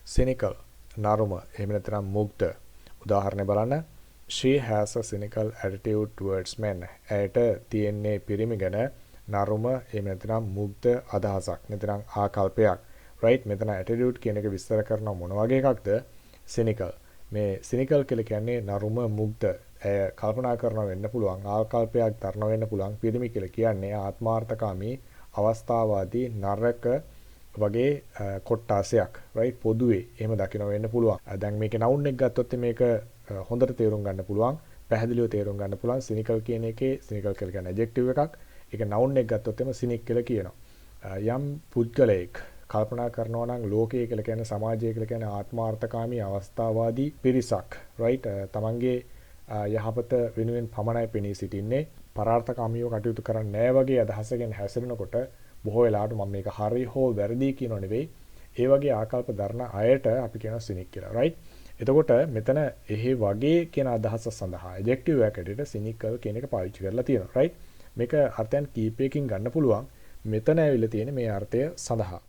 cynical නරුම එහෙම නැත්නම් මුග්ධ. උදාහරණයක් බලන්න. She has a cynical attitude towards men. ඇයට තියෙන්නේ පිරිමි ගැන නරුම එහෙම නැත්නම් මුග්ධ අදහසක්. නැත්නම් ආකල්පයක්. right මෙතන attitude කියන එක විස්තර කරනවා මොන වගේ එකක්ද? cynical. මේ cynical කියලා කියන්නේ නරුම මුග්ධ. ඇය කල්පනා කරනවා වෙන්න පුළුවන් ආකල්පයක් දරන වෙන්න පුළුවන් පිරිමි කියලා කියන්නේ ආත්මාර්ථකාමී අවස්ථාවාදී නරක වගේ කොට්ටාසයක් right පොදුවේ එහෙම දකින්න වෙන්න පුළුවන්. දැන් මේකේ noun එක ගත්තොත් මේක හොඳට තේරුම් ගන්න පුළුවන්. පැහැදිලිව තේරුම් ගන්න පුළුවන්. cynical කියන එකේ cynical කියලා කියන්නේ adjective එකක්. ඒක noun එක ගත්තොත් එම cynic කියලා කියනවා. යම් පුද්ගලයෙක් කල්පනා කරනවා නම් ලෝකය කියලා කියන්නේ සමාජය කියලා කියන්නේ ආත්මාර්ථකාමී අවස්ථාවාදී පිරිසක් right තමන්ගේ යහපත වෙනුවෙන් පමණයි පෙනී සිටින්නේ පරාර්ථකාමීව කටයුතු කරන්නේ නැහැ වගේ අදහසකින් හැසිරෙනකොට බොහෝ වෙලාවට මම මේක හරි හෝ වැරදි කියනව නෙවෙයි ඒ වගේ ආකල්ප දරන අයට අපි කියනවා cynic කියලා right එතකොට මෙතන එහෙ වගේ කියන අදහස සඳහා adjective එකකට cynical කියන එක පාවිච්චි කරලා තියෙනවා right මේක අර්ථයන් කීපයකින් ගන්න පුළුවන් මෙතන ඇවිල්ලා තියෙන්නේ මේ අර්ථය සඳහා